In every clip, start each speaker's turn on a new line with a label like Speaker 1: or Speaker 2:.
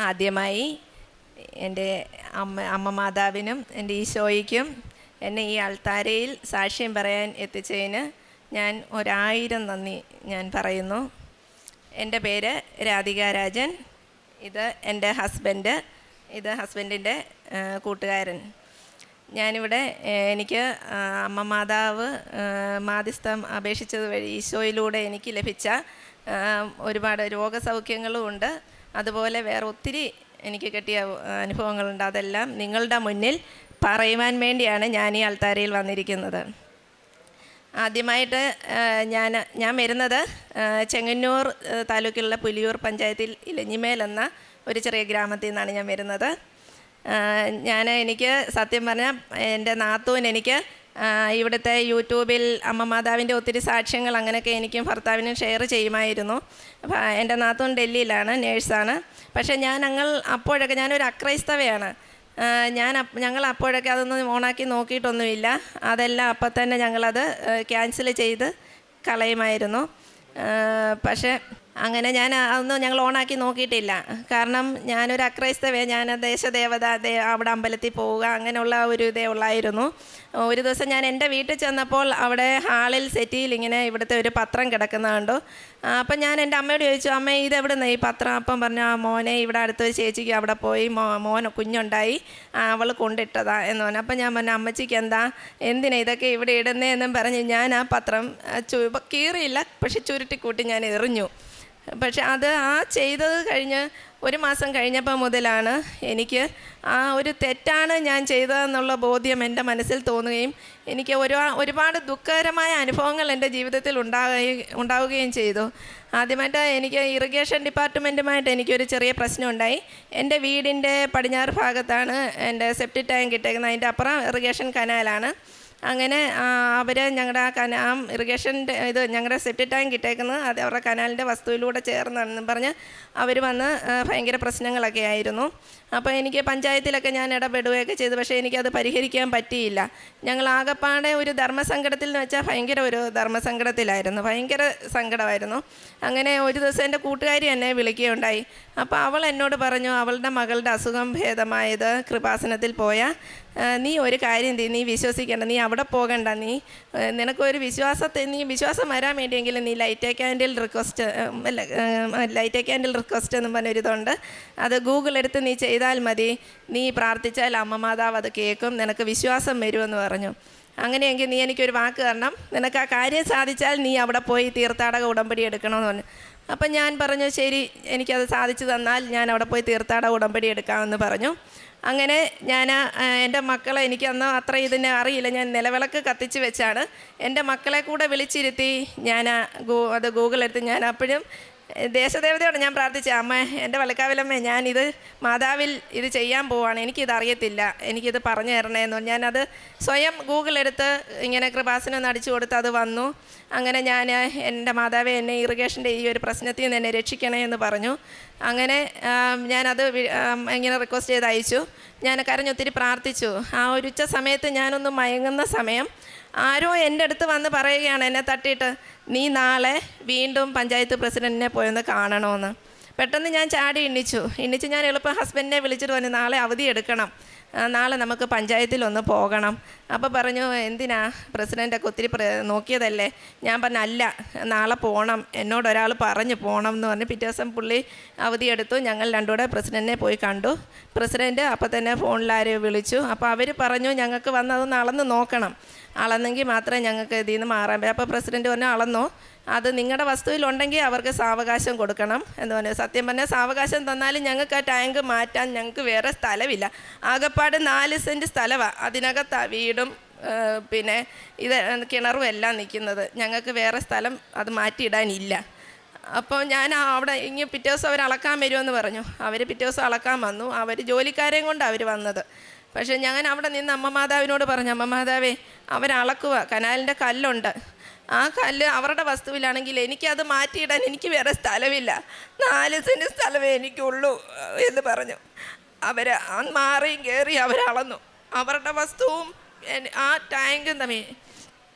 Speaker 1: ആദ്യമായി എൻ്റെ അമ്മ മാതാവിനും എൻ്റെ ഈശോയ്ക്കും എന്നെ ഈ അൾത്താരയിൽ സാക്ഷ്യം പറയാൻ എത്തിച്ചതിന് ഞാൻ 1000 നന്ദി ഞാൻ പറയുന്നു. എൻ്റെ പേര് രാധിക രാജൻ. ഇത് എൻ്റെ ഹസ്ബൻഡ്. ഇത് ഹസ്ബൻഡിൻ്റെ കൂട്ടുകാരൻ. ഞാനിവിടെ എനിക്ക് അമ്മ മാതാവ് മാധ്യസ്ഥം അപേക്ഷിച്ചത് വഴി ഈശോയിലൂടെ എനിക്ക് ലഭിച്ച ഒരുപാട് രോഗസൗഖ്യങ്ങളും ഉണ്ട്. അതുപോലെ വേറെ ഒത്തിരി എനിക്ക് കിട്ടിയ അനുഭവങ്ങളുണ്ട്. അതെല്ലാം നിങ്ങളുടെ മുന്നിൽ പറയുവാൻ വേണ്ടിയാണ് ഞാൻ ഈ അൾത്താരയിൽ വന്നിരിക്കുന്നത്. ആദ്യമായിട്ട് ഞാൻ വരുന്നത് ചെങ്ങന്നൂർ താലൂക്കിലുള്ള പുലിയൂർ പഞ്ചായത്തിൽ ഇലഞ്ഞിമേൽ എന്ന ഒരു ചെറിയ ഗ്രാമത്തിൽ നിന്നാണ് ഞാൻ വരുന്നത്. എനിക്ക് സത്യം പറഞ്ഞാൽ എൻ്റെ നാത്തൂൻ എനിക്ക് ഇവിടുത്തെ യൂട്യൂബിൽ അമ്മ മാതാവിൻ്റെ ഒത്തിരി സാക്ഷ്യങ്ങൾ അങ്ങനെയൊക്കെ എനിക്കും ഭർത്താവിനും ഷെയർ ചെയ്യുമായിരുന്നു. എൻ്റെ നാത്തൂൻ ഡൽഹിയിലാണ്, നേഴ്സാണ്. പക്ഷേ അപ്പോഴൊക്കെ ഞാനൊരു അക്രൈസ്തവയാണ്. ഞങ്ങൾ അപ്പോഴൊക്കെ അതൊന്നും ഓണാക്കി നോക്കിയിട്ടൊന്നുമില്ല. അതെല്ലാം അപ്പം തന്നെ ഞങ്ങളത് ക്യാൻസൽ ചെയ്ത് കളയുമായിരുന്നു. പക്ഷേ അങ്ങനെ അതൊന്നും ഞങ്ങൾ ഓണാക്കി നോക്കിയിട്ടില്ല. കാരണം ഞാനൊരു അക്രൈസ്തവേ, ഞാൻ ദേശദേവത അവിടെ അമ്പലത്തിൽ പോവുക അങ്ങനെയുള്ള ഒരു ഇതേ ഉള്ളായിരുന്നു. ഒരു ദിവസം ഞാൻ എൻ്റെ വീട്ടിൽ ചെന്നപ്പോൾ അവിടെ ഹാളിൽ സെറ്റിയിൽ ഇങ്ങനെ ഇവിടുത്തെ ഒരു പത്രം കിടക്കുന്ന കണ്ടു. അപ്പം ഞാൻ എൻ്റെ അമ്മയോട് ചോദിച്ചു, അമ്മ ഇതെവിടെ നിന്ന് ഈ പത്രം? അപ്പം പറഞ്ഞു, മോനെ ഇവിടെ അടുത്തൊരു ചേച്ചിക്ക് അവിടെ പോയി കുഞ്ഞുണ്ടായി, അവൾ കൊണ്ടിട്ടതാ എന്ന് പറഞ്ഞു. അപ്പം ഞാൻ പറഞ്ഞു, അമ്മച്ചിക്ക് എന്തിനാ ഇതൊക്കെ ഇവിടെ ഇടുന്നതെന്നും പറഞ്ഞ് ഞാൻ ആ പത്രം കീറിയില്ല, പക്ഷെ ചുരുട്ടിക്കൂട്ടി ഞാൻ എറിഞ്ഞു. പക്ഷെ അത് ചെയ്തത് കഴിഞ്ഞ് 1 മാസം കഴിഞ്ഞപ്പോൾ മുതലാണ് എനിക്ക് ഒരു തെറ്റാണ് ഞാൻ ചെയ്തതെന്നുള്ള ബോധ്യം എൻ്റെ മനസ്സിൽ തോന്നുകയും എനിക്ക് ഒരുപാട് ദുഃഖകരമായ അനുഭവങ്ങൾ എൻ്റെ ജീവിതത്തിൽ ഉണ്ടാവുകയും ചെയ്തു. ആദ്യമായിട്ട് എനിക്ക് ഇറിഗേഷൻ ഡിപ്പാർട്ട്മെൻറ്റുമായിട്ട് എനിക്കൊരു ചെറിയ പ്രശ്നം ഉണ്ടായി. എൻ്റെ വീടിൻ്റെ പടിഞ്ഞാറ് ഭാഗത്താണ് എൻ്റെ സെപ്റ്റിക് ടാങ്ക് ഇട്ടേക്കുന്നത്. അതിൻ്റെ അപ്പുറം ഇറിഗേഷൻ കനാലാണ്. അങ്ങനെ അവർ ഞങ്ങളുടെ ഇറിഗേഷൻ്റെ ഞങ്ങളുടെ സെപ്റ്റിക് ടാങ്ക് ഇട്ടേക്കുന്നത് അത് അവരുടെ കനാലിൻ്റെ വസ്തുവിലൂടെ ചേർന്നാണെന്നും പറഞ്ഞ് അവർ വന്ന് ഭയങ്കര പ്രശ്നങ്ങളൊക്കെ ആയിരുന്നു. അപ്പോൾ എനിക്ക് പഞ്ചായത്തിലൊക്കെ ഞാൻ ഇടപെടുകയൊക്കെ ചെയ്തു. പക്ഷേ എനിക്കത് പരിഹരിക്കാൻ പറ്റിയില്ല. ഞങ്ങൾ ആകെപ്പാടെ ഒരു ധർമ്മസങ്കടത്തിൽ എന്ന് വെച്ചാൽ ഭയങ്കര ഒരു ധർമ്മസങ്കടത്തിലായിരുന്നു, ഭയങ്കര സങ്കടമായിരുന്നു. അങ്ങനെ ഒരു ദിവസം എൻ്റെ കൂട്ടുകാരി എന്നെ വിളിക്കുകയുണ്ടായി. അപ്പോൾ അവൾ എന്നോട് പറഞ്ഞു, അവളുടെ മകളുടെ അസുഖം ഭേദമായത് കൃപാസനത്തിൽ പോയാൽ നീ ഒരു കാര്യം നീ വിശ്വസിക്കേണ്ട, നീ അവിടെ പോകണ്ട, നിനക്കൊരു വിശ്വാസം വരാൻ വേണ്ടിയെങ്കിലും നീ ലൈറ്റ് ക്യാൻഡിൽ റിക്വസ്റ്റ് എന്നും പറഞ്ഞൊരിതുണ്ട്. അത് ഗൂഗിൾ എടുത്ത് നീ ചെയ്താൽ മതി, നീ പ്രാർത്ഥിച്ചാൽ അമ്മ മാതാവ് അത് കേൾക്കും, നിനക്ക് വിശ്വാസം വരുമെന്ന് പറഞ്ഞു. അങ്ങനെയെങ്കിൽ നീ എനിക്കൊരു വാക്ക് തരണം, നിനക്ക് ആ കാര്യം സാധിച്ചാൽ നീ അവിടെ പോയി തീർത്ഥാടക ഉടമ്പടി എടുക്കണമെന്ന് പറഞ്ഞു. അപ്പം ഞാൻ പറഞ്ഞു, ശരി, എനിക്കത് സാധിച്ചു തന്നാൽ ഞാൻ അവിടെ പോയി തീർത്ഥാടക ഉടമ്പടി എടുക്കാമെന്ന് പറഞ്ഞു. അങ്ങനെ എൻ്റെ മക്കളെ എനിക്ക് അത്ര ഇതിനെ അറിയില്ല, ഞാൻ നിലവിളക്ക് കത്തിച്ച് വെച്ചാണ് എൻ്റെ മക്കളെ കൂടെ വിളിച്ചിരുത്തി അത് ഗൂഗിൾ എടുത്ത് ഞാൻ അപ്പോഴും ദേശദേവതയോട് ഞാൻ പ്രാർത്ഥിച്ച, അമ്മ എൻ്റെ വലക്കാവിലമ്മേ, ഞാനിത് മാതാവിൽ ഇത് ചെയ്യാൻ പോവാണ്, എനിക്കിത് അറിയത്തില്ല, എനിക്കിത് പറഞ്ഞു തരണേന്ന് പറഞ്ഞു. ഞാനത് സ്വയം ഗൂഗിൾ എടുത്ത് ഇങ്ങനെ കൃപാസനം അടിച്ചു കൊടുത്ത് അത് വന്നു. അങ്ങനെ എൻ്റെ മാതാവെ, എന്നെ ഇറിഗേഷൻ്റെ ഈ ഒരു പ്രശ്നത്തിൽ നിന്ന് എന്നെ രക്ഷിക്കണേ എന്ന് പറഞ്ഞു. അങ്ങനെ ഞാനത് ഇങ്ങനെ റിക്വസ്റ്റ് ചെയ്ത് അയച്ചു. ഞാൻ കരഞ്ഞൊത്തിരി പ്രാർത്ഥിച്ചു. ഒരു ഉച്ച സമയത്ത് ഞാനൊന്ന് മയങ്ങുന്ന സമയം ആരോ എൻ്റെ അടുത്ത് വന്ന് പറയുകയാണ്, എന്നെ തട്ടിയിട്ട്, നീ നാളെ വീണ്ടും പഞ്ചായത്ത് പ്രസിഡൻറ്റിനെ പോയൊന്ന് കാണണമെന്ന്. പെട്ടെന്ന് ഞാൻ ചാടി എണ്ണിച്ചു ഞാൻ എളുപ്പം ഹസ്ബൻഡിനെ വിളിച്ചിട്ട് പറഞ്ഞു, നാളെ അവധി എടുക്കണം, നാളെ നമുക്ക് പഞ്ചായത്തിലൊന്ന് പോകണം. അപ്പോൾ പറഞ്ഞു, എന്തിനാ, പ്രസിഡൻ്റൊക്കെ ഒത്തിരി നോക്കിയതല്ലേ? ഞാൻ പറഞ്ഞു, അല്ല, നാളെ പോകണം, എന്നോടൊരാൾ പറഞ്ഞു പോകണം എന്ന് പറഞ്ഞ് പിറ്റേ ദിവസം പുള്ളി അവധിയെടുത്തു. ഞങ്ങൾ രണ്ടുകൂടെ പ്രസിഡൻറ്റിനെ പോയി കണ്ടു. പ്രസിഡൻറ്റ് അപ്പോൾ തന്നെ ഫോണിൽ ആരെയോ വിളിച്ചു. അപ്പോൾ അവർ പറഞ്ഞു, ഞങ്ങൾക്ക് വന്ന് അതൊന്ന് അളന്ന് നോക്കണം, അളന്നെങ്കിൽ മാത്രമേ ഞങ്ങൾക്ക് ഇതിൽ നിന്ന് മാറാൻ പറ്റും. അപ്പോൾ പ്രസിഡൻറ്റ് പറഞ്ഞു, അളന്നോ, അത് നിങ്ങളുടെ വസ്തുവിലുണ്ടെങ്കിൽ അവർക്ക് സാവകാശം കൊടുക്കണം എന്ന് പറഞ്ഞു. സത്യം പറഞ്ഞാൽ സാവകാശം തന്നാലും ഞങ്ങൾക്ക് ആ ടാങ്ക് മാറ്റാൻ ഞങ്ങൾക്ക് വേറെ സ്ഥലമില്ല. ആകെപ്പാട് 4 സെൻറ്റ് സ്ഥലമാണ്, അതിനകത്താണ് വീടും പിന്നെ ഇത് കിണറും എല്ലാം നിൽക്കുന്നത്. ഞങ്ങൾക്ക് വേറെ സ്ഥലം അത് മാറ്റിയിടാനില്ല. അപ്പോൾ ഞാൻ അവിടെ പിറ്റേ ദിവസം അവർ അളക്കാൻ വരുമെന്ന് പറഞ്ഞു. അവർ പിറ്റേ ദിവസം അളക്കാൻ വന്നു. അവർ ജോലിക്കാരെയും കൊണ്ട് അവർ വന്നത്. പക്ഷേ ഞാൻ അവിടെ നിന്ന് അമ്മ മാതാവിനോട് പറഞ്ഞു, അമ്മ മാതാവേ, അവരളക്കുക, കനാലിൻ്റെ കല്ലുണ്ട്, ആ കല്ല് അവരുടെ വസ്തുവിലാണെങ്കിൽ എനിക്കത് മാറ്റിയിടാൻ എനിക്ക് വേറെ സ്ഥലമില്ല, 4 സെൻറ്റ് സ്ഥലമേ എനിക്കുള്ളൂ എന്ന് പറഞ്ഞു. അവർ മാറിയും കയറി അവരളന്നു. അവരുടെ വസ്തുവും ആ ടാങ്കും തമ്മിൽ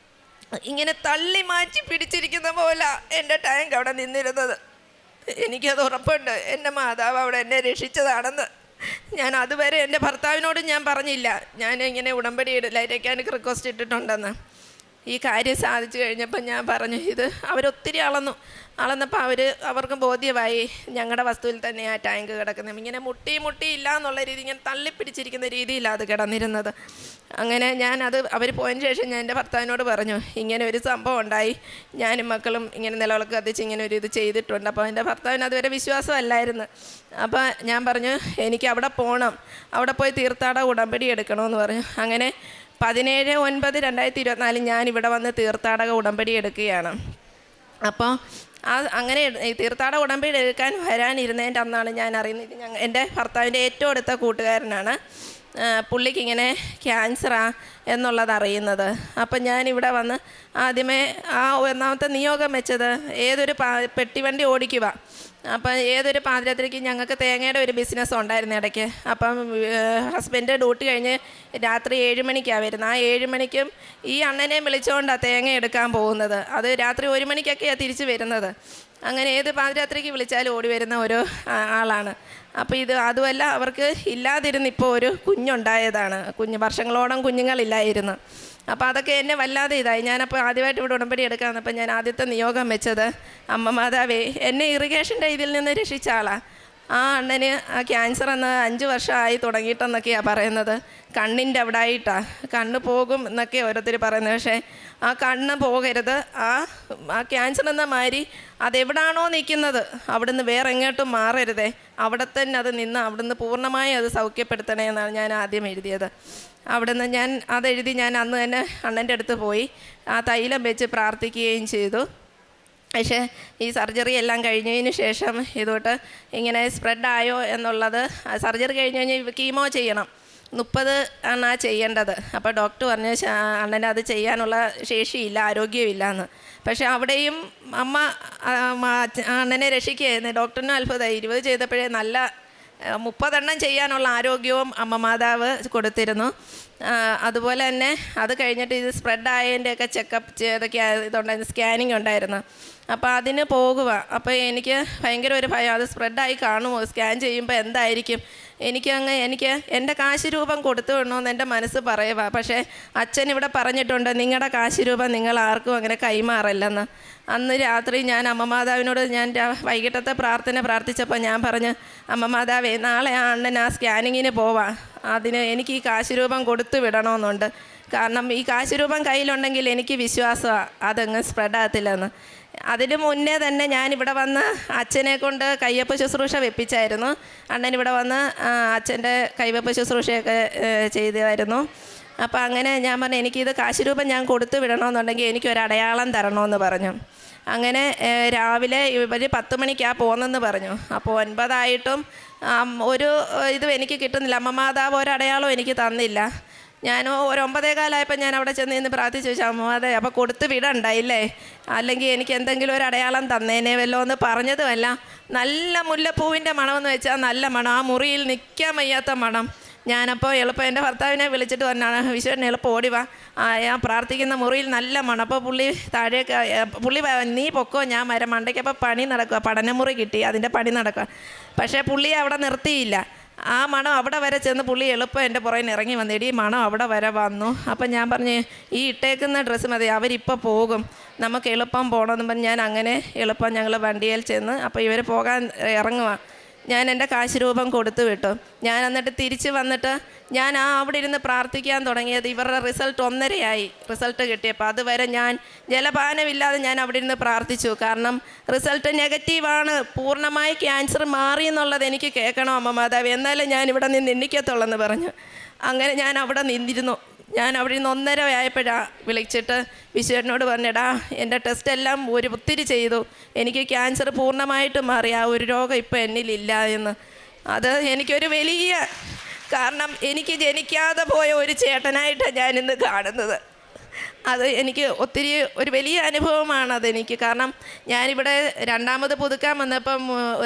Speaker 1: ഇങ്ങനെ തള്ളി മാറ്റി പിടിച്ചിരിക്കുന്ന പോലെ എൻ്റെ ടാങ്ക് അവിടെ നിന്നിരുന്നത്. എനിക്കത് ഉറപ്പുണ്ട്. എൻ്റെ മാതാവ് അവിടെ എന്നെ രക്ഷിച്ചതാണെന്ന്. ഞാൻ അതുവരെ എൻ്റെ ഭർത്താവിനോട് ഞാൻ പറഞ്ഞില്ല ഞാൻ ഇങ്ങനെ ഉടമ്പടി ലൈറ്റ് റിക്വസ്റ്റ് ഇട്ടിട്ടുണ്ടെന്ന്. ഈ കാര്യം സാധിച്ചു കഴിഞ്ഞപ്പോൾ ഞാൻ പറഞ്ഞു, ഇത് അവരൊത്തിരി അളന്നപ്പോൾ അവർക്ക് ബോധ്യമായി ഞങ്ങളുടെ വസ്തുവിൽ തന്നെ ആ ടാങ്ക് കിടക്കുന്നത്. ഇങ്ങനെ മുട്ടി ഇല്ല എന്നുള്ള രീതി, ഇങ്ങനെ തള്ളിപ്പിടിച്ചിരിക്കുന്ന രീതിയിലാണ് അത് കിടന്നിരുന്നത്. അങ്ങനെ അവർ പോയതിന് ശേഷം ഞാൻ എൻ്റെ ഭർത്താവിനോട് പറഞ്ഞു, ഇങ്ങനെ ഒരു സംഭവം ഉണ്ടായി, ഞാനും മക്കളും ഇങ്ങനെ നിലവിളക്ക് കത്തിച്ച് ഇങ്ങനെ ഒരു ഇത് ചെയ്തിട്ടുണ്ട്. അപ്പോൾ എൻ്റെ ഭർത്താവിന് അതുവരെ വിശ്വാസമല്ലായിരുന്നു. അപ്പോൾ ഞാൻ പറഞ്ഞു, എനിക്ക് അവിടെ പോകണം, അവിടെ പോയി തീർത്ഥാട ഉടമ്പടി എടുക്കണമെന്ന് പറഞ്ഞു. അങ്ങനെ 17/9/2024 ഞാൻ ഇവിടെ വന്ന് തീർത്ഥാടക ഉടമ്പടി എടുക്കുകയാണ്. അപ്പോൾ അങ്ങനെ തീർത്ഥാടക ഉടമ്പടി എടുക്കാൻ വരാനിരുന്നതിൻ്റെ അന്നാണ് ഞാൻ അറിയുന്നത്. എൻ്റെ ഭർത്താവിൻ്റെ ഏറ്റവും അടുത്ത കൂട്ടുകാരനാണ്. പുള്ളിക്കിങ്ങനെ ക്യാൻസറാ എന്നുള്ളത് അറിയുന്നത്. അപ്പം ഞാനിവിടെ വന്ന് ആദ്യമേ ഒന്നാമത്തെ നിയോഗം വെച്ചത് ഏതൊരു പെട്ടിവണ്ടി ഓടിക്കുക. അപ്പം ഏതൊരു പാതിരാത്രിക്ക് ഞങ്ങൾക്ക് തേങ്ങയുടെ ഒരു ബിസിനസ് ഉണ്ടായിരുന്നു ഇടയ്ക്ക്. അപ്പം ഹസ്ബൻഡ് ഡ്യൂട്ടി കഴിഞ്ഞ് രാത്രി 7 മണിക്കാണ് വരുന്നത്. ആ 7 മണിക്കും ഈ അണ്ണനെ വിളിച്ചുകൊണ്ടാണ് തേങ്ങ എടുക്കാൻ പോകുന്നത്. അത് രാത്രി 1 മണിക്കൊക്കെയാണ് തിരിച്ച് വരുന്നത്. അങ്ങനെ ഏത് പാതിരാത്രിക്ക് വിളിച്ചാലും ഓടി വരുന്ന ഒരു ആളാണ്. അപ്പോൾ അതുമല്ല, അവർക്ക് ഇല്ലാതിരുന്ന് ഇപ്പോൾ ഒരു കുഞ്ഞുണ്ടായതാണ്. വർഷങ്ങളോളം കുഞ്ഞുങ്ങളില്ലായിരുന്നു. അപ്പോൾ അതൊക്കെ എന്നെ വല്ലാതെ ഇതായി. ഞാനപ്പോൾ ആദ്യമായിട്ട് ഇവിടെ ഉടമ്പടി എടുക്കാൻ വന്നപ്പോൾ ഞാൻ ആദ്യത്തെ നിയോഗം വെച്ചത്, അമ്മ മാതാവേ, എന്നെ ഇറിഗേഷൻ്റെ ഇതിൽ നിന്ന് രക്ഷിച്ച ആളാണ്. ആ അണ്ണന് ആ ക്യാൻസർ എന്ന് 5 വർഷമായി തുടങ്ങിയിട്ടെന്നൊക്കെയാണ് പറയുന്നത്. കണ്ണിൻ്റെ അവിടെ ആയിട്ടാണ്, കണ്ണ് പോകും എന്നൊക്കെ ഓരോരുത്തർ പറയുന്നത്. പക്ഷേ ആ കണ്ണ് പോകരുത്, ആ ക്യാൻസർ എന്ന മാതിരി അതെവിടാണോ നിൽക്കുന്നത് അവിടുന്ന് വേറെ എങ്ങോട്ടും മാറരുതേ, അവിടെ തന്നെ അത് നിന്ന് അവിടുന്ന് പൂർണ്ണമായി അത് സൗഖ്യപ്പെടുത്തണേ എന്നാണ് ഞാൻ ആദ്യം എഴുതിയത്. അവിടുന്ന് ഞാൻ അതെഴുതി ഞാൻ അന്ന് തന്നെ അണ്ണൻ്റെ അടുത്ത് പോയി ആ തൈലം വെച്ച് പ്രാർത്ഥിക്കുകയും ചെയ്തു. പക്ഷേ ഈ സർജറി എല്ലാം കഴിഞ്ഞതിന് ശേഷം ഇതോട്ട് ഇങ്ങനെ സ്പ്രെഡായോ എന്നുള്ളത്, സർജറി കഴിഞ്ഞ് കഴിഞ്ഞാൽ കീമോ ചെയ്യണം, 30 ആണ് ചെയ്യേണ്ടത്. അപ്പോൾ ഡോക്ടർ പറഞ്ഞു അണ്ണന് അത് ചെയ്യാനുള്ള ശേഷിയില്ല, ആരോഗ്യമില്ല എന്ന്. പക്ഷേ അവിടെയും അമ്മ അണ്ണനെ രക്ഷിക്കുകയായിരുന്നു. ഡോക്ടറിനും അത്ഭുതമായി. 20 ചെയ്തപ്പോഴേ നല്ല 30 ചെയ്യാനുള്ള ആരോഗ്യവും അമ്മ മാതാവ് കൊടുത്തിരുന്നു. അതുപോലെ തന്നെ അത് കഴിഞ്ഞിട്ട് ഇത് സ്പ്രെഡായതിൻ്റെയൊക്കെ ചെക്കപ്പ് ചെയ്തൊക്കെ ഇതുണ്ടായിരുന്നു, സ്കാനിങ് ഉണ്ടായിരുന്നു. അപ്പോൾ അതിന് പോകുക. അപ്പോൾ എനിക്ക് ഭയങ്കര ഒരു ഭയം, അത് സ്പ്രെഡായി കാണുമോ, സ്കാൻ ചെയ്യുമ്പോൾ എന്തായിരിക്കും. എനിക്ക് എൻ്റെ കാശ് രൂപം കൊടുത്തു വിടണമെന്ന് എൻ്റെ മനസ്സ് പറയുക. പക്ഷേ അച്ഛൻ ഇവിടെ പറഞ്ഞിട്ടുണ്ട്, നിങ്ങളുടെ കാശ് രൂപം നിങ്ങൾ ആർക്കും അങ്ങനെ കൈമാറില്ലെന്ന്. അന്ന് രാത്രി ഞാൻ അമ്മ മാതാവിനോട് ഞാൻ വൈകിട്ടത്തെ പ്രാർത്ഥിച്ചപ്പോൾ ഞാൻ പറഞ്ഞു, അമ്മ മാതാവേ, നാളെ ആ അണ്ണൻ ആ സ്കാനിങ്ങിന് പോവാം, അതിന് എനിക്ക് ഈ കാശ് രൂപം കൊടുത്തു വിടണമെന്നുണ്ട്. കാരണം ഈ കാശ് രൂപം കയ്യിലുണ്ടെങ്കിൽ എനിക്ക് വിശ്വാസമാണ് അതങ്ങ് സ്പ്രെഡാകത്തില്ലെന്ന്. അതിന് മുന്നേ തന്നെ ഞാനിവിടെ വന്ന് അച്ഛനെ കൊണ്ട് കയ്യൊപ്പ് ശുശ്രൂഷ വെപ്പിച്ചായിരുന്നു. അണ്ണൻ ഇവിടെ വന്ന് അച്ഛൻ്റെ കൈവെപ്പ് ശുശ്രൂഷയൊക്കെ ചെയ്തായിരുന്നു. അപ്പോൾ അങ്ങനെ ഞാൻ പറഞ്ഞു, എനിക്കിത് കാശ് രൂപം ഞാൻ കൊടുത്തു വിടണമെന്നുണ്ടെങ്കിൽ എനിക്കൊരടയാളം തരണമെന്ന് പറഞ്ഞു. അങ്ങനെ രാവിലെ ഇവർ 10 മണിക്കാണ് പോകുന്നതെന്ന് പറഞ്ഞു. അപ്പോൾ 9 ആയിട്ടും ഒരു ഇതും എനിക്ക് കിട്ടുന്നില്ല. അമ്മ മാതാവ് ഒരടയാളം എനിക്ക് തന്നില്ല. ഞാൻ ഒരു 9:15 ഞാൻ അവിടെ ചെന്ന് നിന്ന് പ്രാർത്ഥിച്ചു ചോദിച്ചു, അമ്മ അതെ അപ്പോൾ കൊടുത്ത് വിടണ്ടായില്ലേ, അല്ലെങ്കിൽ എനിക്ക് എന്തെങ്കിലും ഒരു അടയാളം തന്നേനെ വല്ലോ എന്ന് പറഞ്ഞതുമല്ല. നല്ല മുല്ലപ്പൂവിൻ്റെ മണമെന്ന് വെച്ചാൽ നല്ല മണം, ആ മുറിയിൽ നിൽക്കാൻ വയ്യാത്ത മണം. ഞാനപ്പോൾ എളുപ്പം എൻ്റെ ഭർത്താവിനെ വിളിച്ചിട്ട് തന്നെയാണ്, വിശ്വനെ എളുപ്പം ഓടിവാ, ഞാൻ പ്രാർത്ഥിക്കുന്ന മുറിയിൽ നല്ല മണം. അപ്പോൾ പുള്ളി നീ പൊക്കോ, ഞാൻ വരാം. മണ്ടയ്ക്കപ്പോൾ പണി നടക്കുക, പഠനമുറി കിട്ടി, അതിൻ്റെ പണി നടക്കുക. പക്ഷേ പുള്ളിയെ അവിടെ നിർത്തിയില്ല. ആ മണം അവിടെ വരെ ചെന്ന് പുള്ളി എളുപ്പം എൻ്റെ പുറകിൽ ഇറങ്ങി വന്നിട്ട് ഈ മണം അവിടെ വരെ വന്നു. അപ്പം ഞാൻ പറഞ്ഞ്, ഈ ഇട്ടേക്കുന്ന ഡ്രസ്സ് മതി, അവരിപ്പോൾ പോകും, നമുക്ക് എളുപ്പം പോകണമെന്ന് പറഞ്ഞ് ഞാൻ അങ്ങനെ എളുപ്പം ഞങ്ങൾ വണ്ടിയിൽ ചെന്ന്, അപ്പോൾ ഇവർ പോകാൻ ഇറങ്ങുക. ഞാൻ എൻ്റെ കാശ് രൂപം കൊടുത്തു വിട്ടു. ഞാൻ എന്നിട്ട് തിരിച്ച് വന്നിട്ട് ഞാൻ അവിടെ ഇരുന്ന് പ്രാർത്ഥിക്കാൻ തുടങ്ങിയത് ഇവരുടെ റിസൾട്ട് 1:30 റിസൾട്ട് കിട്ടിയപ്പോൾ. അതുവരെ ഞാൻ ജലപാനമില്ലാതെ ഞാൻ അവിടെ ഇരുന്ന് പ്രാർത്ഥിച്ചു. കാരണം റിസൾട്ട് നെഗറ്റീവാണ്, പൂർണ്ണമായി ക്യാൻസർ മാറി എന്നുള്ളത് എനിക്ക് കേൾക്കണം അമ്മ മാതാവ്, എന്നാലും ഞാൻ ഇവിടെ നിന്ന് എണ്ണിക്കത്തുള്ളെന്ന് പറഞ്ഞു. അങ്ങനെ ഞാൻ അവിടെ നിന്നിരുന്നു. ഞാൻ അവിടെ നിന്ന് 1:30 ആയപ്പോഴാണ് വിളിച്ചിട്ട് വിശ്വനോട് പറഞ്ഞെടാ, എൻ്റെ ടെസ്റ്റ് എല്ലാം ഒത്തിരി ചെയ്തു, എനിക്ക് ക്യാൻസർ പൂർണ്ണമായിട്ട് മാറി, ആ ഒരു രോഗം ഇപ്പോൾ എന്നിലില്ല എന്ന്. അത് എനിക്കൊരു വലിയ, കാരണം എനിക്ക് ജനിക്കാതെ പോയ ഒരു ചേട്ടനായിട്ടാണ് ഞാനിന്ന് കാണുന്നത്. അത് എനിക്ക് ഒത്തിരി ഒരു വലിയ അനുഭവമാണ് അതെനിക്ക്. കാരണം ഞാനിവിടെ 2ാമത് പുതുക്കാൻ വന്നപ്പം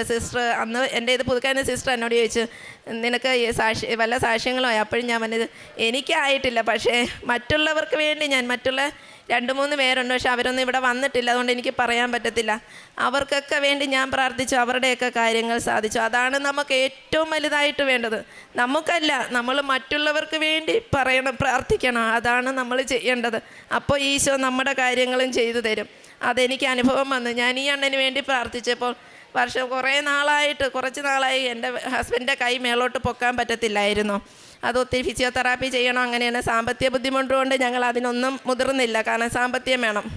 Speaker 1: സിസ്റ്റർ, അന്ന് എൻ്റെ ഇത് പുതുക്കാൻ സിസ്റ്റർ എന്നോട് ചോദിച്ചു, നിനക്ക് വല്ല സാക്ഷ്യങ്ങളോ? അപ്പോഴും ഞാൻ പറഞ്ഞത് എനിക്കായിട്ടില്ല, പക്ഷേ മറ്റുള്ളവർക്ക് വേണ്ടി ഞാൻ 2-3 പേരുണ്ട്, പക്ഷെ അവരൊന്നും ഇവിടെ വന്നിട്ടില്ല, അതുകൊണ്ട് എനിക്ക് പറയാൻ പറ്റത്തില്ല. അവർക്കൊക്കെ വേണ്ടി ഞാൻ പ്രാർത്ഥിച്ചു, അവരുടെയൊക്കെ കാര്യങ്ങൾ സാധിച്ചു. അതാണ് നമുക്ക് ഏറ്റവും വലുതായിട്ട് വേണ്ടത്. നമുക്കല്ല, നമ്മൾ മറ്റുള്ളവർക്ക് വേണ്ടി പ്രാർത്ഥിക്കണം. അതാണ് നമ്മൾ ചെയ്യേണ്ടത്. അപ്പോൾ ഈശോ നമ്മുടെ കാര്യങ്ങളും ചെയ്തു തരും. അതെനിക്ക് അനുഭവം വന്നു. ഞാൻ ഈ അണ്ണന് വേണ്ടി പ്രാർത്ഥിച്ചപ്പോൾ കുറച്ച് നാളായി എൻ്റെ ഹസ്ബൻഡിൻ്റെ കൈ മേലോട്ട് പൊക്കാൻ പറ്റത്തില്ലായിരുന്നു. അത് ഒത്തിരി ഫിസിയോതെറാപ്പി ചെയ്യണം, അങ്ങനെയാണ്. സാമ്പത്തിക ബുദ്ധിമുട്ടുകൊണ്ട് ഞങ്ങൾ അതിനൊന്നും മുതിർന്നില്ല, കാരണം സാമ്പത്തികം വേണം.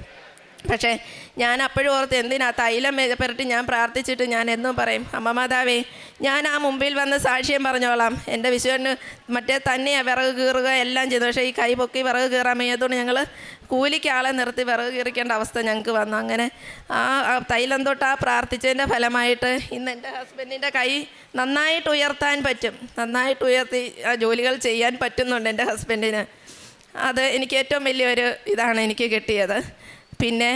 Speaker 1: പക്ഷേ ഞാൻ അപ്പോഴും ഓർത്ത്, എന്തിനാ തൈലം പുരട്ടി ഞാൻ പ്രാർത്ഥിച്ചിട്ട് ഞാൻ എന്നും പറയും, അമ്മ മാതാവേ, ഞാൻ ആ മുമ്പിൽ വന്ന് സാക്ഷ്യം പറഞ്ഞോളാം. എൻ്റെ വിശ്വന് മറ്റേ തന്നെയാണ് വിറക് കീറുക എല്ലാം ചെയ്തു. പക്ഷേ ഈ കൈ പൊക്കി വിറക് കീറാൻ വയ്യാത്തതുകൊണ്ട് ഞങ്ങൾ കൂലിക്ക് ആളെ നിർത്തി വിറക് കീറിക്കേണ്ട അവസ്ഥ ഞങ്ങൾക്ക് വന്നു. അങ്ങനെ ആ തൈലം തൊട്ട് ആ പ്രാർത്ഥിച്ചതിൻ്റെ ഫലമായിട്ട് ഇന്ന് എൻ്റെ ഹസ്ബൻഡിൻ്റെ കൈ നന്നായിട്ട് ഉയർത്താൻ പറ്റും. നന്നായിട്ട് ഉയർത്തി ആ ജോലികൾ ചെയ്യാൻ പറ്റുന്നുണ്ട് എൻ്റെ ഹസ്ബൻഡിന്. അത് എനിക്ക് ഏറ്റവും വലിയൊരു ഇതാണ് എനിക്ക് കിട്ടിയത്. പിന്നെ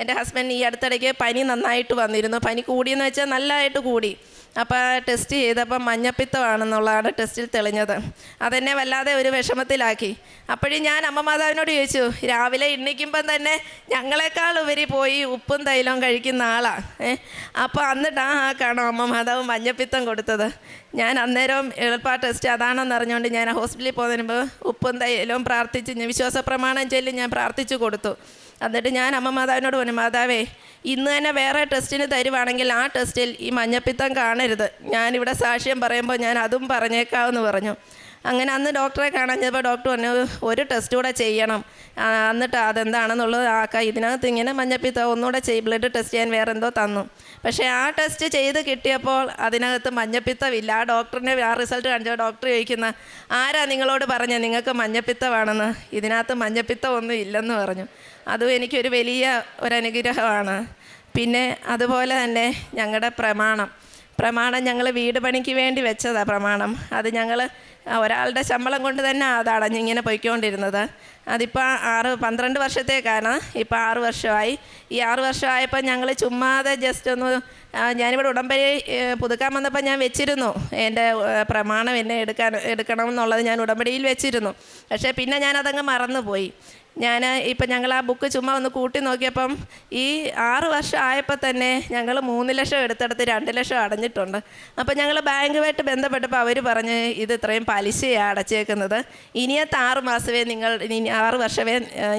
Speaker 1: എൻ്റെ ഹസ്ബൻഡ് ഈ അടുത്തിടയ്ക്ക് പനി നന്നായിട്ട് വന്നിരുന്നു. പനി കൂടിയെന്ന് വെച്ചാൽ നല്ലതായിട്ട് കൂടി. അപ്പോൾ ടെസ്റ്റ് ചെയ്തപ്പോൾ മഞ്ഞപ്പിത്തമാണെന്നുള്ളതാണ് ടെസ്റ്റിൽ തെളിഞ്ഞത്. അതെന്നെ വല്ലാതെ ഒരു വിഷമത്തിലാക്കി. അപ്പോഴും ഞാൻ അമ്മ മാതാവിനോട് ചോദിച്ചു, രാവിലെ എണ്ണിക്കുമ്പം തന്നെ ഞങ്ങളെക്കാൾ ഉപരി പോയി ഉപ്പും തൈലവും കഴിക്കുന്ന ആളാണ്. അപ്പോൾ എന്നിട്ടാണ് കാണാം അമ്മ മാതാവ് മഞ്ഞപ്പിത്തം കൊടുത്തത്. ഞാൻ അന്നേരം എളുപ്പ ടെസ്റ്റ് അതാണെന്ന് അറിഞ്ഞുകൊണ്ട് ഞാൻ ഹോസ്പിറ്റലിൽ പോകുന്നതിന് മുമ്പ് ഉപ്പും തൈലവും പ്രാർത്ഥിച്ച് വിശ്വാസ പ്രമാണം ചൊല്ലി ഞാൻ പ്രാർത്ഥിച്ചു കൊടുത്തു. എന്നിട്ട് ഞാൻ അമ്മ മാതാവിനോട് പറഞ്ഞു, മാതാവേ, ഇന്ന് തന്നെ വേറെ ടെസ്റ്റിന് തരുവാണെങ്കിൽ ആ ടെസ്റ്റിൽ ഈ മഞ്ഞപ്പിത്തം കാണരുത്. ഞാനിവിടെ സാക്ഷ്യം പറയുമ്പോൾ ഞാൻ അതും പറഞ്ഞേക്കാമെന്ന് പറഞ്ഞു. അങ്ങനെ അന്ന് ഡോക്ടറെ കാണാൻ ചെന്നപ്പോൾ ഡോക്ടർ പറഞ്ഞു, ഒരു ടെസ്റ്റ് കൂടെ ചെയ്യണം, എന്നിട്ട് അതെന്താണെന്നുള്ളത് ആക്കാം. ഇതിനകത്ത് ഇങ്ങനെ മഞ്ഞപ്പിത്തം ഒന്നുകൂടെ ബ്ലഡ് ടെസ്റ്റ് ചെയ്യാൻ വേറെ എന്തോ തന്നു. പക്ഷേ ആ ടെസ്റ്റ് ചെയ്ത് കിട്ടിയപ്പോൾ അതിനകത്ത് മഞ്ഞപ്പിത്തമില്ല. ആ ഡോക്ടറിനെ ആ റിസൾട്ട് കാണിച്ചപ്പോൾ ഡോക്ടർ ചോദിക്കുന്ന, ആരാ നിങ്ങളോട് പറഞ്ഞത് നിങ്ങൾക്ക് മഞ്ഞപ്പിത്തമാണെന്ന്? ഇതിനകത്ത് മഞ്ഞപ്പിത്തം ഒന്നും ഇല്ലെന്ന് പറഞ്ഞു. അതും എനിക്കൊരു വലിയ ഒരനുഗ്രഹമാണ്. പിന്നെ അതുപോലെ തന്നെ ഞങ്ങളുടെ പ്രമാണം ഞങ്ങൾ വീട് പണിക്ക് വേണ്ടി വെച്ചതാണ് പ്രമാണം. അത് ഞങ്ങൾ ഒരാളുടെ ശമ്പളം കൊണ്ട് തന്നെ അത് അടഞ്ഞിങ്ങനെ പൊയ്ക്കൊണ്ടിരുന്നത്. അതിപ്പോൾ 12 വർഷത്തേക്കാണ്. ഇപ്പോൾ 6 വർഷമായി. ഈ 6 വർഷമായപ്പോൾ ഞങ്ങൾ ചുമ്മാതെ ജസ്റ്റ് ഒന്ന്, ഞാനിവിടെ ഉടമ്പടി പുതുക്കാൻ വന്നപ്പോൾ ഞാൻ വെച്ചിരുന്നു എൻ്റെ പ്രമാണം എന്നെ എടുക്കണം എന്നുള്ളത് ഞാൻ ഉടമ്പടിയിൽ വെച്ചിരുന്നു. പക്ഷേ പിന്നെ ഞാനതങ്ങ് മറന്നുപോയി. ഇപ്പം ഞങ്ങൾ ആ ബുക്ക് ചുമ്മാ ഒന്ന് കൂട്ടി നോക്കിയപ്പം ഈ 6 വർഷം ആയപ്പോൾ തന്നെ ഞങ്ങൾ 3 ലക്ഷം എടുത്തെടുത്ത് 2 ലക്ഷം അടഞ്ഞിട്ടുണ്ട്. അപ്പം ഞങ്ങൾ ബാങ്കുമായിട്ട് ബന്ധപ്പെട്ടപ്പോൾ അവർ പറഞ്ഞ്, ഇത് ഇത്രയും പലിശയാണ് അടച്ചേക്കുന്നത്, ഇനിയത്തെ 6 മാസമേ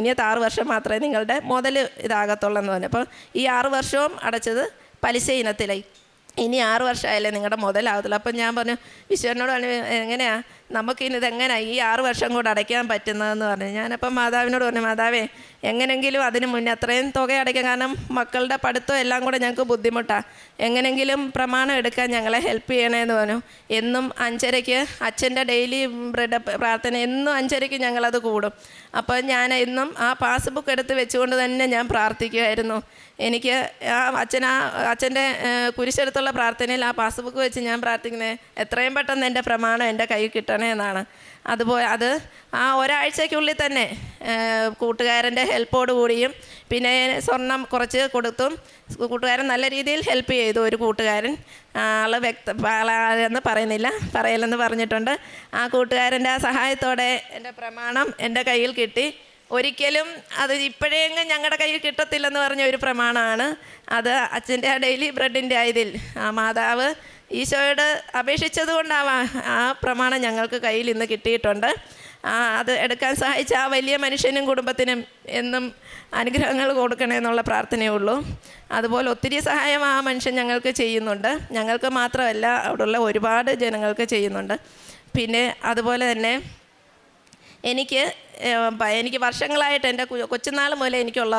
Speaker 1: ഇനിയത്തെ 6 വർഷം മാത്രമേ നിങ്ങളുടെ മുതൽ ഇതാകത്തുള്ളൂ എന്ന് പറഞ്ഞു. അപ്പോൾ ഈ 6 വർഷവും അടച്ചത് പലിശ ഇനത്തിലായി. ഇനി 6 വർഷമായാലേ നിങ്ങളുടെ മുതലാകത്തുള്ളൂ. അപ്പം ഞാൻ പറഞ്ഞു, വിശ്വനോട് പറഞ്ഞു, എങ്ങനെയാണ് നമുക്കിനിതെങ്ങനെയാണ് ഈ 6 വർഷം കൂടെ അടയ്ക്കാൻ പറ്റുന്നതെന്ന് പറഞ്ഞു. ഞാനപ്പം മാതാവിനോട് പറഞ്ഞു, മാതാവേ, എങ്ങനെങ്കിലും അതിന് മുന്നേ അത്രയും തുക അടയ്ക്കാം, കാരണം മക്കളുടെ പഠിത്തം എല്ലാം കൂടെ ഞങ്ങൾക്ക് ബുദ്ധിമുട്ടാണ്, എങ്ങനെങ്കിലും പ്രമാണം എടുക്കാൻ ഞങ്ങളെ ഹെൽപ്പ് ചെയ്യണമെന്ന് പറഞ്ഞു. എന്നും 5:30 അച്ഛൻ്റെ ഡെയിലി പ്രാർത്ഥന എന്നും 5:30 ഞങ്ങളത് കൂടും. അപ്പോൾ ഞാൻ എന്നും ആ പാസ്ബുക്ക് എടുത്ത് വെച്ചുകൊണ്ട് തന്നെ ഞാൻ പ്രാർത്ഥിക്കുമായിരുന്നു. എനിക്ക് അച്ഛൻ്റെ കുരിശെടുത്തുള്ള പ്രാർത്ഥനയിൽ ആ പാസ്ബുക്ക് വെച്ച് ഞാൻ പ്രാർത്ഥിക്കുന്നത്, എത്രയും പെട്ടെന്ന് എൻ്റെ പ്രമാണം എൻ്റെ കയ്യിൽ കിട്ടണേ എന്നാണ്. അതുപോലെ അത് ആ ഒരാഴ്ചയ്ക്കുള്ളിൽ തന്നെ കൂട്ടുകാരൻ്റെ ഹെൽപ്പോട് കൂടിയും പിന്നെ സ്വർണം കുറച്ച് കൊടുത്തും കൂട്ടുകാരൻ നല്ല രീതിയിൽ ഹെൽപ്പ് ചെയ്തു. ഒരു കൂട്ടുകാരൻ, ആളെന്ന് പറയലെന്ന് പറഞ്ഞിട്ടുണ്ട്. ആ കൂട്ടുകാരൻ്റെ ആ സഹായത്തോടെ എൻ്റെ പ്രമാണം എൻ്റെ കയ്യിൽ കിട്ടി. ഒരിക്കലും അത് ഇപ്പോഴെങ്കിലും ഞങ്ങളുടെ കയ്യിൽ കിട്ടത്തില്ലെന്ന് പറഞ്ഞ ഒരു പ്രമാണമാണ് അത്. അച്ഛൻ്റെ ആ ഡെയിലി ബ്രെഡിൻ്റെ ഇതിൽ മാതാവ് ഈശോയോട് അപേക്ഷിച്ചത് കൊണ്ടാവാം ആ പ്രമാണം ഞങ്ങൾക്ക് കയ്യിൽ ഇന്ന് കിട്ടിയിട്ടുണ്ട്. അത് എടുക്കാൻ സഹായിച്ച ആ വലിയ മനുഷ്യനും കുടുംബത്തിനും എന്നും അനുഗ്രഹങ്ങൾ കൊടുക്കണമെന്നുള്ള പ്രാർത്ഥനയേ ഉള്ളൂ. അതുപോലെ ഒത്തിരി സഹായം ആ മനുഷ്യൻ ഞങ്ങൾക്ക് ചെയ്യുന്നുണ്ട്. ഞങ്ങൾക്ക് മാത്രമല്ല, അവിടെയുള്ള ഒരുപാട് ജനങ്ങൾക്ക് ചെയ്യുന്നുണ്ട്. പിന്നെ അതുപോലെ തന്നെ എനിക്ക് വർഷങ്ങളായിട്ട് എൻ്റെ കൊച്ചുനാൾ മുതലേ എനിക്കുള്ള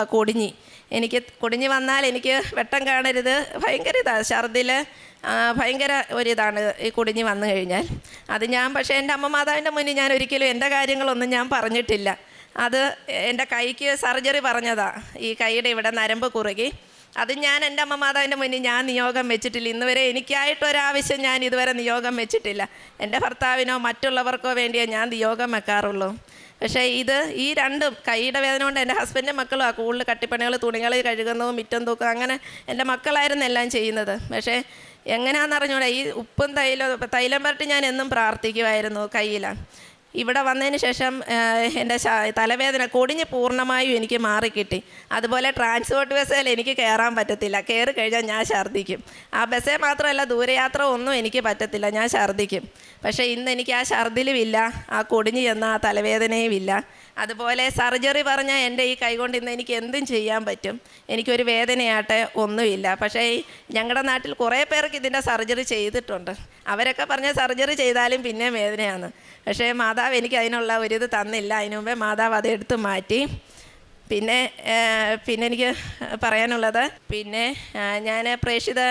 Speaker 1: കൊടിഞ്ഞി വന്നാൽ എനിക്ക് വെട്ടം കാണരുത്, ഭയങ്കര ഇതാണ്, ഛർദിൽ ഭയങ്കര ഒരിതാണ് ഈ കൊടിഞ്ഞി വന്നു കഴിഞ്ഞാൽ. അത് പക്ഷേ എൻ്റെ അമ്മ മാതാവിൻ്റെ മുന്നിൽ ഞാൻ ഒരിക്കലും എൻ്റെ കാര്യങ്ങളൊന്നും ഞാൻ പറഞ്ഞിട്ടില്ല. അത് എൻ്റെ കൈക്ക് സർജറി പറഞ്ഞതാണ്, ഈ കൈയുടെ ഇവിടെ നരമ്പ് കുറുകി. അത് ഞാൻ എൻ്റെ അമ്മ മാതാവിൻ്റെ മുന്നിൽ ഞാൻ നിയോഗം വെച്ചിട്ടില്ല. ഇന്നുവരെ എനിക്കായിട്ടൊരാവശ്യം ഞാൻ ഇതുവരെ നിയോഗം വെച്ചിട്ടില്ല. എൻ്റെ ഭർത്താവിനോ മറ്റുള്ളവർക്കോ വേണ്ടിയേ ഞാൻ നിയോഗം വെക്കാറുള്ളൂ. പക്ഷേ ഈ രണ്ടും കൈയുടെ വേദന കൊണ്ട് എൻ്റെ ഹസ്ബൻഡും മക്കളും ആ കൂടുതൽ കട്ടിപ്പണികൾ, തുണികൾ കഴുകുന്നതും മിറ്റം തൂക്കും, അങ്ങനെ എൻ്റെ മക്കളായിരുന്നു എല്ലാം ചെയ്യുന്നത്. പക്ഷേ എങ്ങനെയാണെന്ന് അറിഞ്ഞൂടെ, ഈ ഉപ്പും തൈലം പുരട്ടി ഞാൻ എന്നും പ്രാർത്ഥിക്കുമായിരുന്നു കയ്യിലാണ്. ഇവിടെ വന്നതിന് ശേഷം എൻ്റെ തലവേദന കൊടിഞ്ഞ് പൂർണ്ണമായും എനിക്ക് മാറിക്കിട്ടി. അതുപോലെ ട്രാൻസ്പോർട്ട് ബസ്സിൽ എനിക്ക് കയറാൻ പറ്റത്തില്ല, കയറി കഴിഞ്ഞാൽ ഞാൻ ഛർദ്ദിക്കും. ആ ബസ്സേ മാത്രമല്ല, ദൂരയാത്ര ഒന്നും എനിക്ക് പറ്റത്തില്ല, ഞാൻ ഛർദ്ദിക്കും. പക്ഷേ ഇന്ന് എനിക്ക് ആ ഛർദ്ദിലുമില്ല, ആ കൊടിഞ്ഞ് ചെന്ന ആ തലവേദനയും ഇല്ല. അതുപോലെ സർജറി പറഞ്ഞാൽ എൻ്റെ ഈ കൈകൊണ്ട് ഇന്ന് എനിക്ക് എന്തും ചെയ്യാൻ പറ്റും, എനിക്കൊരു വേദനയാട്ടെ ഒന്നുമില്ല. പക്ഷേ ഞങ്ങളുടെ നാട്ടിൽ കുറേ പേർക്ക് ഇതിൻ്റെ സർജറി ചെയ്തിട്ടുണ്ട്. അവരൊക്കെ പറഞ്ഞ സർജറി ചെയ്താലും പിന്നെ വേദനയാണ്. പക്ഷേ മാതാവ് എനിക്ക് അതിനുള്ള ഒരിത് തന്നില്ല. അതിനു മുമ്പേ മാതാവ് അത് എടുത്തു മാറ്റി. പിന്നെ എനിക്ക് പറയാനുള്ളത്, ഞാൻ പ്രേക്ഷിത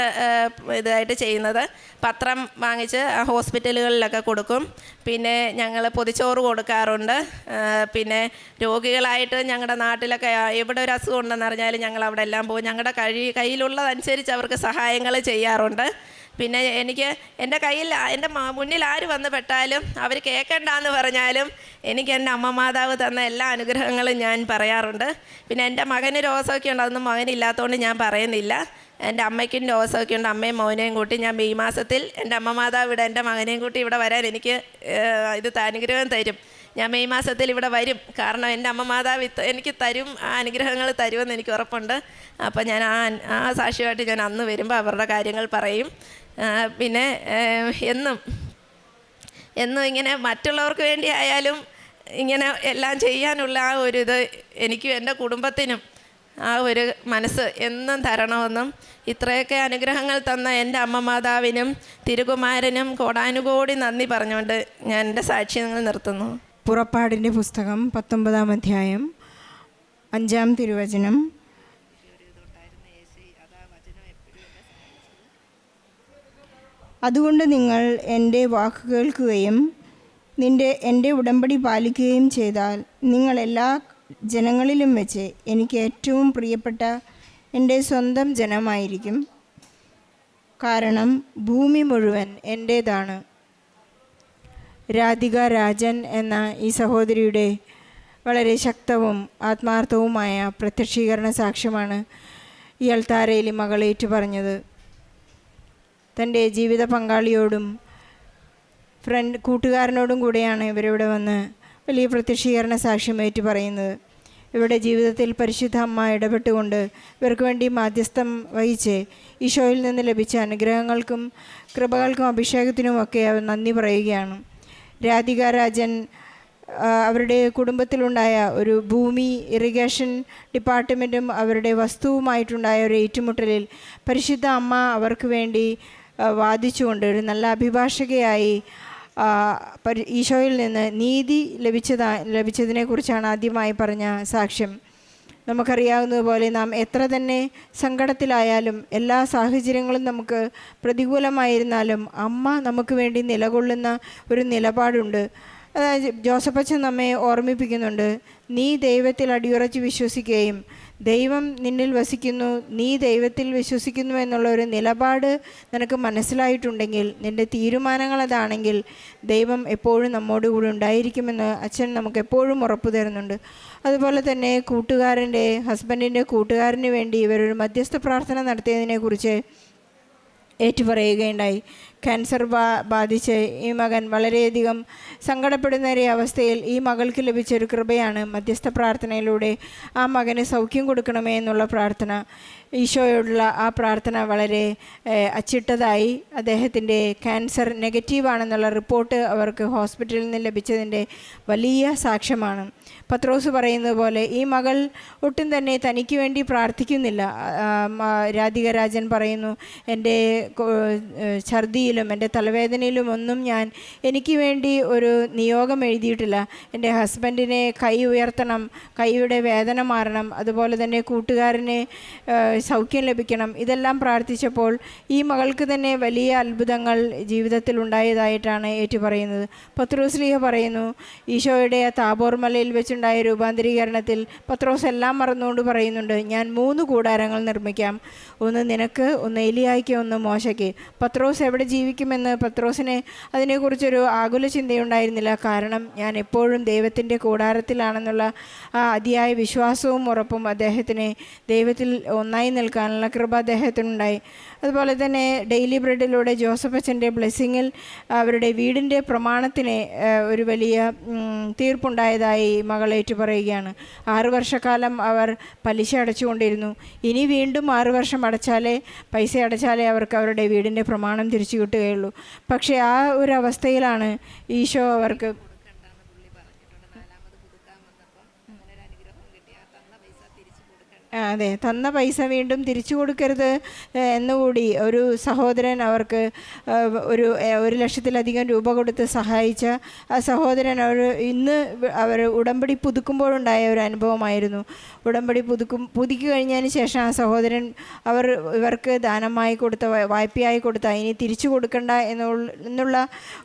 Speaker 1: ഇതായിട്ട് ചെയ്യുന്നത് പത്രം വാങ്ങിച്ച് ഹോസ്പിറ്റലുകളിലൊക്കെ കൊടുക്കും. പിന്നെ ഞങ്ങൾ പൊതിച്ചോറ് കൊടുക്കാറുണ്ട്. പിന്നെ രോഗികളായിട്ട് ഞങ്ങളുടെ നാട്ടിലൊക്കെ എവിടെ ഒരു അസുഖം ഉണ്ടെന്ന് അറിഞ്ഞാലും ഞങ്ങൾ അവിടെ എല്ലാം പോകും. ഞങ്ങളുടെ കയ്യിലുള്ളതനുസരിച്ച് അവർക്ക് സഹായങ്ങൾ ചെയ്യാറുണ്ട്. പിന്നെ എൻ്റെ കയ്യിൽ എൻ്റെ മുന്നിൽ ആര് വന്ന് പെട്ടാലും അവർ കേൾക്കണ്ടെന്ന് പറഞ്ഞാലും എനിക്ക് എൻ്റെ അമ്മ മാതാവ് തന്ന എല്ലാ അനുഗ്രഹങ്ങളും ഞാൻ പറയാറുണ്ട്. പിന്നെ എൻ്റെ മകന് രോഗമൊക്കെ ഉണ്ട്, അതൊന്നും മകനില്ലാത്തതുകൊണ്ട് ഞാൻ പറയുന്നില്ല. എൻ്റെ അമ്മയ്ക്കും രോഗമൊക്കെ ഉണ്ട്. അമ്മയും മോനെയും കൂട്ടി ഞാൻ മെയ് മാസത്തിൽ എൻ്റെ അമ്മ മാതാവ് ഇവിടെ എൻ്റെ മകനെയും കൂട്ടി ഇവിടെ വരാൻ എനിക്ക് അനുഗ്രഹം തരും. ഞാൻ മെയ് മാസത്തിൽ ഇവിടെ വരും. കാരണം എൻ്റെ അമ്മ മാതാവ് എനിക്ക് തരും, ആ അനുഗ്രഹങ്ങൾ തരുമെന്ന് എനിക്ക് ഉറപ്പുണ്ട്. അപ്പോൾ ഞാൻ ആ സാക്ഷ്യമായിട്ട് ഞാൻ അന്ന് വരുമ്പോൾ അവരുടെ കാര്യങ്ങൾ പറയും. പിന്നെ എന്നും ഇങ്ങനെ മറ്റുള്ളവർക്ക് വേണ്ടി ആയാലും ഇങ്ങനെ എല്ലാം ചെയ്യാനുള്ള ആ ഒരു ഇത് എനിക്കും എൻ്റെ കുടുംബത്തിനും ആ ഒരു മനസ്സ് എന്നും തരണമെന്നും ഇത്രയൊക്കെ അനുഗ്രഹങ്ങൾ തന്ന എൻ്റെ അമ്മ മാതാവിനും തിരുകുമാരനും കോടാനുകോടി നന്ദി പറഞ്ഞുകൊണ്ട് ഞാൻ എൻ്റെ സാക്ഷ്യങ്ങൾ നിർത്തുന്നു.
Speaker 2: പുറപ്പാടിൻ്റെ പുസ്തകം 19-ാം അധ്യായം 5-ാം തിരുവചനം. അതുകൊണ്ട് നിങ്ങൾ എൻ്റെ വാക്ക് കേൾക്കുകയും എൻ്റെ ഉടമ്പടി പാലിക്കുകയും ചെയ്താൽ നിങ്ങൾ എല്ലാ ജനങ്ങളിലും വെച്ച് എനിക്ക് ഏറ്റവും പ്രിയപ്പെട്ട എൻ്റെ സ്വന്തം ജനമായിരിക്കും. കാരണം ഭൂമി മുഴുവൻ എൻ്റേതാണ്. രാധിക രാജൻ എന്ന ഈ സഹോദരിയുടെ വളരെ ശക്തവും ആത്മാർത്ഥവുമായ പ്രത്യക്ഷീകരണ സാക്ഷ്യമാണ് ഈ അൾത്താരയിൽ മകൾ ഏറ്റുപറഞ്ഞത്. തൻ്റെ ജീവിത പങ്കാളിയോടും കൂട്ടുകാരനോടും കൂടെയാണ് ഇവരിവിടെ വന്ന് വലിയ പ്രത്യക്ഷീകരണ സാക്ഷ്യം ഏറ്റു പറയുന്നത്. ഇവരുടെ ജീവിതത്തിൽ പരിശുദ്ധ അമ്മ ഇടപെട്ടുകൊണ്ട് ഇവർക്ക് വേണ്ടി മാധ്യസ്ഥം വഹിച്ച് ഈശോയിൽ നിന്ന് ലഭിച്ച അനുഗ്രഹങ്ങൾക്കും കൃപകൾക്കും അഭിഷേകത്തിനുമൊക്കെ അവർ നന്ദി പറയുകയാണ്. രാധിക രാജൻ അവരുടെ കുടുംബത്തിലുണ്ടായ ഒരു ഭൂമി ഇറിഗേഷൻ ഡിപ്പാർട്ട്മെൻറ്റും അവരുടെ വസ്തുവുമായിട്ടുണ്ടായ ഒരു ഏറ്റുമുട്ടലിൽ പരിശുദ്ധ അമ്മ അവർക്ക് വേണ്ടി വാദിച്ചുകൊണ്ട് ഒരു നല്ല അഭിഭാഷകയായി ഈശോയിൽ നിന്ന് നീതി ലഭിച്ചതിനെക്കുറിച്ചാണ് ആദ്യമായി പറഞ്ഞ സാക്ഷ്യം. നമുക്കറിയാവുന്നതുപോലെ നാം എത്ര തന്നെ സങ്കടത്തിലായാലും എല്ലാ സാഹചര്യങ്ങളും നമുക്ക് പ്രതികൂലമായിരുന്നാലും അമ്മ നമുക്ക് വേണ്ടി നിലകൊള്ളുന്ന ഒരു നിലപാടുണ്ട്. അതായത് ജോസഫച്ചൻ നമ്മെ ഓർമ്മിപ്പിക്കുന്നുണ്ട്, നീ ദൈവത്തിൽ അടിയുറച്ച് വിശ്വസിക്കുകയും ദൈവം നിന്നിൽ വസിക്കുന്നു, നീ ദൈവത്തിൽ വിശ്വസിക്കുന്നു എന്നുള്ള ഒരു നിലപാട് നിനക്ക് മനസ്സിലായിട്ടുണ്ടെങ്കിൽ, നിൻ്റെ തീരുമാനങ്ങൾ അതാണെങ്കിൽ ദൈവം എപ്പോഴും നമ്മോട് കൂടി ഉണ്ടായിരിക്കുമെന്ന് അച്ഛൻ നമുക്ക് എപ്പോഴും ഉറപ്പു തരുന്നുണ്ട്. അതുപോലെ തന്നെ ഹസ്ബൻഡിൻ്റെ കൂട്ടുകാരന് വേണ്ടി ഇവരൊരു മധ്യസ്ഥ പ്രാർത്ഥന നടത്തിയതിനെക്കുറിച്ച് ഏറ്റുപറയുകയുണ്ടായി. ക്യാൻസർ ബാധിച്ച് ഈ മകൻ വളരെയധികം സങ്കടപ്പെടുന്ന ഒരു അവസ്ഥയിൽ ഈ മകൾക്ക് ലഭിച്ചൊരു കൃപയാണ് മധ്യസ്ഥ പ്രാർത്ഥനയിലൂടെ ആ മകന് സൗഖ്യം കൊടുക്കണമേ എന്നുള്ള പ്രാർത്ഥന. ഈശോയോടുള്ള ആ പ്രാർത്ഥന വളരെ അച്ചിട്ടതായി അദ്ദേഹത്തിൻ്റെ ക്യാൻസർ നെഗറ്റീവാണെന്നുള്ള റിപ്പോർട്ട് അവർക്ക് ഹോസ്പിറ്റലിൽ നിന്ന് ലഭിച്ചതിൻ്റെ വലിയ സാക്ഷ്യമാണ്. പത്രോസ് പറയുന്നത് പോലെ ഈ മകൾ ഒട്ടും തന്നെ തനിക്ക് വേണ്ടി പ്രാർത്ഥിക്കുന്നില്ല. രാധിക രാജൻ പറയുന്നു, എൻ്റെ ഛർദിയിലും എൻ്റെ തലവേദനയിലും ഒന്നും ഞാൻ എനിക്ക് വേണ്ടി ഒരു നിയോഗം എഴുതിയിട്ടില്ല. എൻ്റെ ഹസ്ബൻഡിനെ കൈ ഉയർത്തണം, കൈയുടെ വേദന മാറണം, അതുപോലെ തന്നെ കൂട്ടുകാരനെ സൗഖ്യം ലഭിക്കണം, ഇതെല്ലാം പ്രാർത്ഥിച്ചപ്പോൾ ഈ മകൾക്ക് തന്നെ വലിയ അത്ഭുതങ്ങൾ ജീവിതത്തിൽ ഉണ്ടായതായിട്ടാണ് ഏറ്റുപറയുന്നത്. പത്രോസ്ലീഹ പറയുന്നു, ഈശോയുടെ താബോർ മലയിൽ വെച്ചുണ്ടായ രൂപാന്തരീകരണത്തിൽ പത്രോസ് എല്ലാം മറന്നുകൊണ്ട് പറയുന്നുണ്ട്, ഞാൻ 3 കൂടാരങ്ങൾ നിർമ്മിക്കാം, ഒന്ന് നിനക്ക്, ഒന്ന് ഏലിയായ്ക്ക്, ഒന്ന് മോശയ്ക്ക്. പത്രോസ് എവിടെ ജീവിക്കുമെന്ന് പത്രോസിന് അതിനെക്കുറിച്ചൊരു ആകുല ചിന്തയുണ്ടായിരുന്നില്ല. കാരണം ഞാൻ എപ്പോഴും ദൈവത്തിൻ്റെ കൂടാരത്തിലാണെന്നുള്ള ആ അതിയായ വിശ്വാസവും ഉറപ്പും അദ്ദേഹത്തിന് ദൈവത്തിൽ ഒന്നായി നന്നായി നിൽക്കാനുള്ള കൃപ അദ്ദേഹത്തിനുണ്ടായി. അതുപോലെ തന്നെ ഡെയിലി ബ്രെഡിലൂടെ ജോസഫ് അച്ഛൻ്റെ ബ്ലെസ്സിങ്ങിൽ അവരുടെ വീടിൻ്റെ പ്രമാണത്തിന് ഒരു വലിയ തീർപ്പുണ്ടായതായി മകൾ ഏറ്റുപറയുകയാണ്. 6 വർഷക്കാലം അവർ പലിശ അടച്ചുകൊണ്ടിരുന്നു. ഇനി വീണ്ടും 6 വർഷം പൈസ അടച്ചാലേ അവർക്ക് അവരുടെ വീടിൻ്റെ പ്രമാണം തിരിച്ചു കിട്ടുകയുള്ളൂ. പക്ഷേ ആ ഒരു അവസ്ഥയിലാണ് ഈശോ അവർക്ക് അതെ തന്ന പൈസ വീണ്ടും തിരിച്ചു കൊടുക്കരുത് എന്നുകൂടി ഒരു സഹോദരൻ അവർക്ക് 1,00,000-ലധികം രൂപ കൊടുത്ത് സഹായിച്ച ആ സഹോദരൻ ഇന്ന് അവർ ഉടമ്പടി പുതുക്കുമ്പോഴുണ്ടായ ഒരു അനുഭവമായിരുന്നു. ഉടമ്പടി പുതുക്കി കഴിഞ്ഞതിന് ശേഷം ആ സഹോദരൻ ഇവർക്ക് ദാനമായി കൊടുത്ത വായ്പയായി കൊടുത്ത ഇനി തിരിച്ചു കൊടുക്കണ്ട എന്നുള്ള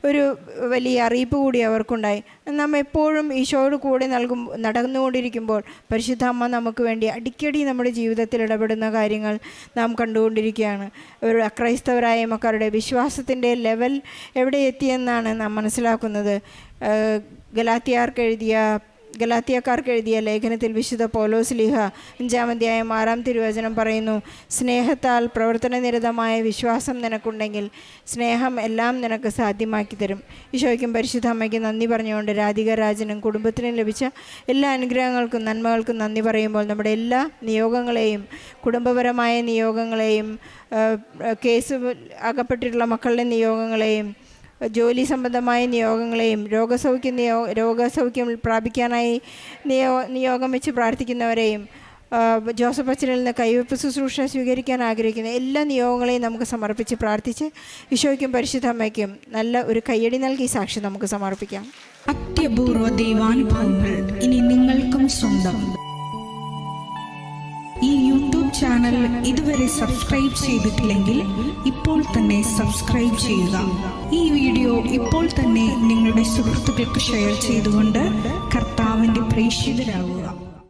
Speaker 2: ഒരു വലിയ അറിയിപ്പ് കൂടി അവർക്കുണ്ടായി. നാം എപ്പോഴും ഈശോയോട് കൂടെ നടന്നുകൊണ്ടിരിക്കുമ്പോൾ പരിശുദ്ധ അമ്മ നമുക്ക് വേണ്ടി അടിക്കടി നമ്മുടെ ജീവിതത്തിൽ ഇടപെടുന്ന കാര്യങ്ങൾ നാം കണ്ടുകൊണ്ടിരിക്കുകയാണ്. ഒരു അക്രൈസ്തവരായ മക്കളുടെ വിശ്വാസത്തിൻ്റെ ലെവൽ എവിടെ എത്തിയെന്നാണ് നാം മനസ്സിലാക്കുന്നത്. ഗലാത്യക്കാർക്ക് എഴുതിയ ലേഖനത്തിൽ വിശുദ്ധ പൗലോസ്-ലീഹ 5-ാം അധ്യായം 6-ാം തിരുവചനം പറയുന്നു, സ്നേഹത്താൽ പ്രവർത്തനനിരതമായ വിശ്വാസം നിനക്കുണ്ടെങ്കിൽ സ്നേഹം എല്ലാം നിനക്ക് സാധ്യമാക്കി തരും. ഈശോയ്ക്കും പരിശുദ്ധ അമ്മയ്ക്ക് നന്ദി പറഞ്ഞുകൊണ്ട് രാധിക രാജനും കുടുംബത്തിനും ലഭിച്ച എല്ലാ അനുഗ്രഹങ്ങൾക്കും നന്മകൾക്കും നന്ദി പറയുമ്പോൾ നമ്മുടെ എല്ലാ നിയോഗങ്ങളെയും, കുടുംബപരമായ നിയോഗങ്ങളെയും, കേസ് അകപ്പെട്ടിട്ടുള്ള മക്കളുടെ നിയോഗങ്ങളെയും, ജോലി സംബന്ധമായ നിയോഗങ്ങളെയും, രോഗസൗഖ്യം പ്രാപിക്കാനായി നിയോഗം വെച്ച് പ്രാർത്ഥിക്കുന്നവരെയും, ജോസഫ് അച്ഛനിൽ നിന്ന് കൈവെപ്പ് ശുശ്രൂഷ സ്വീകരിക്കാൻ ആഗ്രഹിക്കുന്ന എല്ലാ നിയോഗങ്ങളെയും നമുക്ക് സമർപ്പിച്ച് പ്രാർത്ഥിച്ച് ഈശോയ്ക്കും പരിശുദ്ധ അമ്മയ്ക്കും നല്ല ഒരു കയ്യടി നൽകി സാക്ഷി നമുക്ക് സമർപ്പിക്കാം.
Speaker 3: അത്യപൂർവ ദൈവാനുഭവങ്ങൾ ഇനി നിങ്ങൾക്കും സ്വന്തം. ഈ യൂട്യൂബ് ചാനൽ ഇതുവരെ സബ്സ്ക്രൈബ് ചെയ്തിട്ടില്ലെങ്കിൽ ഇപ്പോൾ തന്നെ സബ്സ്ക്രൈബ് ചെയ്യുക. ഈ വീഡിയോ ഇപ്പോൾ തന്നെ നിങ്ങളുടെ സുഹൃത്തുക്കൾക്ക് ഷെയർ ചെയ്തുകൊണ്ട് കർത്താവിൻ്റെ പ്രേക്ഷിതരാകുക.